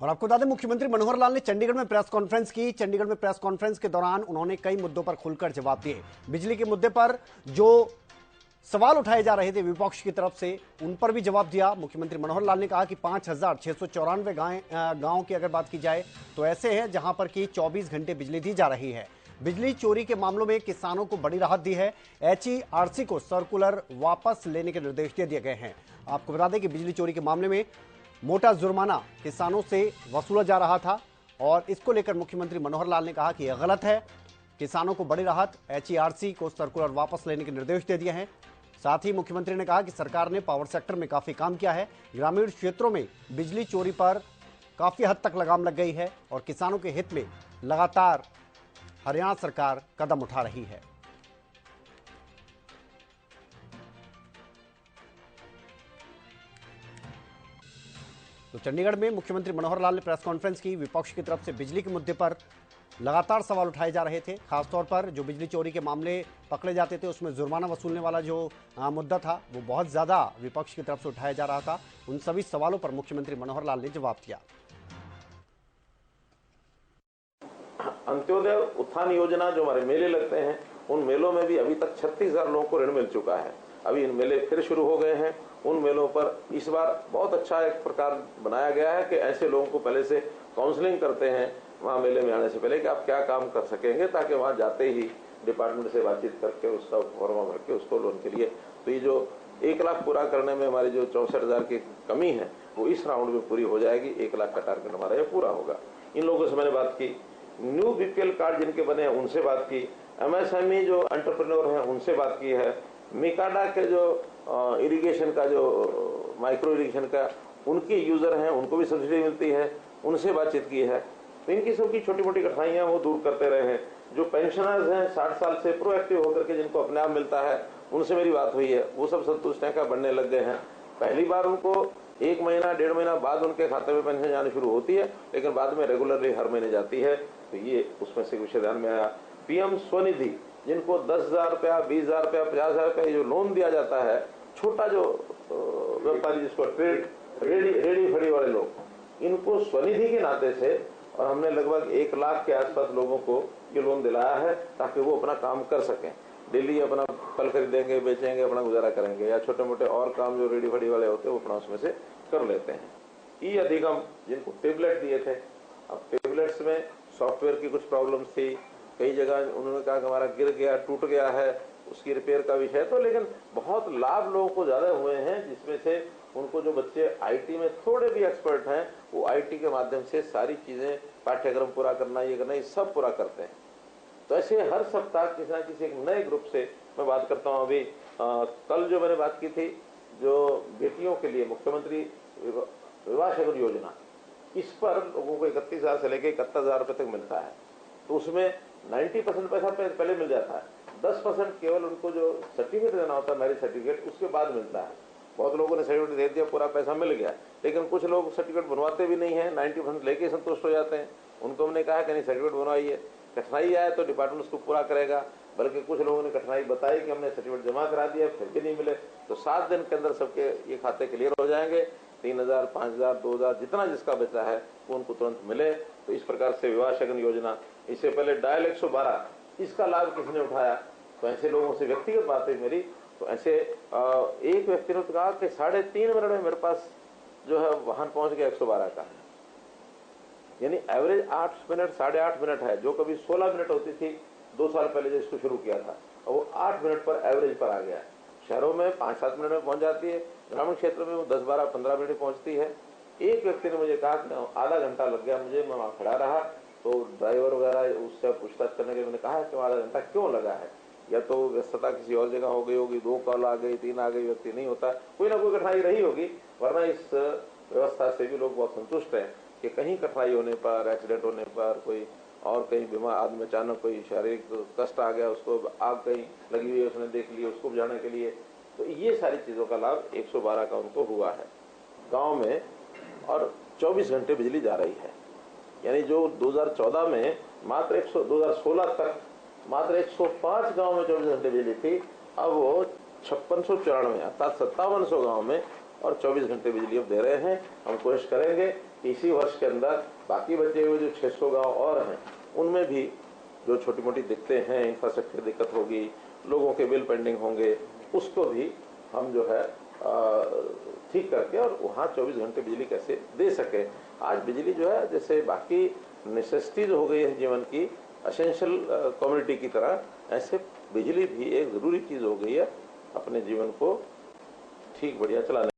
और आपको बता दें, मुख्यमंत्री मनोहर लाल ने चंडीगढ़ में प्रेस कॉन्फ्रेंस की। चंडीगढ़ में प्रेस कॉन्फ्रेंस के दौरान उन्होंने कई मुद्दों पर खुलकर जवाब दिए। बिजली के मुद्दे पर जो सवाल उठाए जा रहे थे विपक्ष की तरफ से, उन पर भी जवाब दिया। मुख्यमंत्री मनोहर लाल ने कहा कि 5,694 गांव की अगर बात की जाए तो ऐसे हैं जहां पर कि 24 घंटे बिजली दी जा रही है। बिजली चोरी के मामलों में किसानों को बड़ी राहत दी है। HERC को सर्कुलर वापस लेने के निर्देश दे दिए गए हैं। आपको बता दें कि बिजली चोरी के मामले में मोटा जुर्माना किसानों से वसूला जा रहा था और इसको लेकर मुख्यमंत्री मनोहर लाल ने कहा कि यह गलत है। किसानों को बड़ी राहत, HERC को सर्कुलर वापस लेने के निर्देश दे दिए हैं। साथ ही मुख्यमंत्री ने कहा कि सरकार ने पावर सेक्टर में काफी काम किया है। ग्रामीण क्षेत्रों में बिजली चोरी पर काफी हद तक लगाम लग गई है और किसानों के हित में लगातार हरियाणा सरकार कदम उठा रही है। तो चंडीगढ़ में मुख्यमंत्री मनोहर लाल ने प्रेस कॉन्फ्रेंस की। विपक्ष की तरफ से बिजली के मुद्दे पर लगातार सवाल उठाए जा रहे थे। खासतौर पर जो बिजली चोरी के मामले पकड़े जाते थे उसमें जुर्माना वसूलने वाला जो मुद्दा था वो बहुत ज्यादा विपक्ष की तरफ से उठाया जा रहा था। उन सभी सवालों पर मुख्यमंत्री मनोहर लाल ने जवाब दिया। अंत्योदय उत्थान योजना जो हमारे मेले लगते हैं, उन मेलों में भी अभी तक 36,000 लोगों को ऋण मिल चुका है। अभी इन मेले फिर शुरू हो गए हैं। उन मेलों पर इस बार बहुत अच्छा एक प्रकार बनाया गया है कि ऐसे लोगों को पहले से काउंसलिंग करते हैं वहाँ मेले में आने से पहले कि आप क्या काम कर सकेंगे, ताकि वहाँ जाते ही डिपार्टमेंट से बातचीत करके उसका फॉर्म भर के उसको लोन के लिए। तो ये जो 1 लाख पूरा करने में हमारी जो 64,000 की कमी है वो इस राउंड में पूरी हो जाएगी। 1 लाख का टारगेट हमारा ये पूरा होगा। इन लोगों से मैंने बात की, न्यू BPL कार्ड जिनके बने हैं उनसे बात की, MSME जो एंटरप्रेन्योर हैं उनसे बात की है, मिकाडा के जो इरिगेशन का जो माइक्रो इरिगेशन का उनके यूजर हैं उनको भी सब्सिडी मिलती है, उनसे बातचीत की है। तो इनकी सबकी छोटी मोटी कठिनाइयां वो दूर करते रहे हैं। जो पेंशनर्स हैं 60 साल से प्रोएक्टिव होकर के जिनको अपने आप मिलता है उनसे मेरी बात हुई है, वो सब संतुष्ट हैं, का बढ़ने लग गए हैं। पहली बार उनको 1 महीना 1.5 महीना बाद उनके खाते में पेंशन जानी शुरू होती है, लेकिन बाद में रेगुलरली हर महीने जाती है। तो ये उसमें से विषय ध्यान में आया। PM स्वनिधि जिनको 10,000 रुपया, 20,000 रुपया, 50,000 रुपया जो लोन दिया जाता है, छोटा जो व्यापारी जिसको ट्रेड रेडी फड़ी वाले लोग, इनको स्वनिधि के नाते से और हमने लगभग 1 लाख के आसपास लोगों को ये लोन दिलाया है ताकि वो अपना काम कर सकें। डेली अपना फल खरीदेंगे, बेचेंगे, अपना गुजारा करेंगे, या छोटे मोटे और काम जो रेडी फड़ी वाले होते हैं वो अपना उसमें से कर लेते हैं। ई अधिगम जिनको टेबलेट दिए थे, अब टेबलेट्स में सॉफ्टवेयर की कुछ प्रॉब्लम थी, कई जगह उन्होंने कहा कि हमारा गिर गया, टूट गया है, उसकी रिपेयर का विषय। तो लेकिन बहुत लाभ लोगों को ज्यादा हुए हैं, जिसमें से उनको जो बच्चे IT में थोड़े भी एक्सपर्ट हैं वो IT के माध्यम से सारी चीजें, पाठ्यक्रम पूरा करना, ये करना, ये सब पूरा करते हैं। तो ऐसे हर सप्ताह किसी न किसी एक नए ग्रुप से मैं बात करता हूँ। अभी कल जो मैंने बात की थी, जो बेटियों के लिए मुख्यमंत्री विवाह शगुन योजना, इस पर लोगों को 31,000 से लेकर 71,000 रुपए तक मिलता है। तो उसमें 90% पैसा पहले मिल जाता है, 10% केवल उनको जो सर्टिफिकेट देना होता है, मैरिज सर्टिफिकेट, उसके बाद मिलता है। बहुत लोगों ने सर्टिफिकेट दे दिया, पूरा पैसा मिल गया, लेकिन कुछ लोग सर्टिफिकेट बनवाते भी नहीं है, 90% लेके संतुष्ट हो जाते हैं। उनको हमने कहा कि नहीं, सर्टिफिकेट बनवाइए, कठिनाई आए तो डिपार्टमेंट उसको पूरा करेगा। बल्कि कुछ लोगों ने कठिनाई बताई कि हमने सर्टिफिकेट जमा करा दिया फिर भी नहीं मिले, तो 7 दिन के अंदर सबके ये खाते क्लियर हो जाएंगे। 3,000, 5,000, 2,000 जितना जिसका बचा है वो उनको तुरंत मिले। तो इस प्रकार से विवाह शगुन योजना, इससे पहले डायल 112, इसका लाभ किसने उठाया? तो ऐसे लोगों से व्यक्तिगत बात है मेरी। तो ऐसे एक व्यक्ति ने कहा कि 3.5 मिनट में मेरे पास जो है वाहन पहुंच गया 112 का, यानी एवरेज 8 मिनट, 8.5 मिनट है, जो कभी 16 मिनट होती थी 2 साल पहले जो इसको शुरू किया था, और वो 8 मिनट पर एवरेज पर आ गया है। शहरों में 5-7 मिनट में पहुंच जाती है, ग्रामीण क्षेत्र में वो 10, 12, 15 मिनट पहुंचती है। एक व्यक्ति ने मुझे कहा कि आधा घंटा लग गया मुझे, मैं वहाँ खड़ा रहा। तो ड्राइवर वगैरह उससे पूछताछ करने के, मैंने कहा कि आधा घंटा क्यों लगा है, या तो व्यस्तता किसी और जगह हो गई होगी, 2 कॉल आ गई, 3 आ गई, व्यक्ति नहीं होता, कोई ना कोई कठिनाई रही होगी। वरना इस व्यवस्था से भी लोग बहुत संतुष्ट हैं कि कहीं कठिनाई होने पर, एक्सीडेंट होने पर, कोई और कहीं बीमार आदमी अचानक कोई शारीरिक कष्ट आ गया, उसको आग कहीं लगी हुई है उसने देख ली, उसको बुझाने के लिए, तो ये सारी चीजों का लाभ 112 का उनको हुआ है गांव में। और 24 घंटे बिजली जा रही है, यानी जो 2014 में मात्र 2016 तक मात्र 105 गांव में 24 घंटे बिजली थी, अब वो 5694 अर्थात 5700 गांव में और 24 घंटे बिजली अब दे रहे हैं। हम कोशिश करेंगे कि इसी वर्ष के अंदर बाकी बचे हुए जो 600 गांव और हैं उनमें भी जो छोटी मोटी दिक्कतें हैं, इंफ्रास्ट्रक्चर दिक्कत होगी, लोगों के बिल पेंडिंग होंगे, उसको भी हम जो है ठीक करके और वहाँ 24 घंटे बिजली कैसे दे सके। आज बिजली जो है जैसे बाकी नेसेसिटीज हो गई है जीवन की, एसेंशियल कम्युनिटी की तरह, ऐसे बिजली भी एक ज़रूरी चीज़ हो गई है अपने जीवन को ठीक बढ़िया चलाने।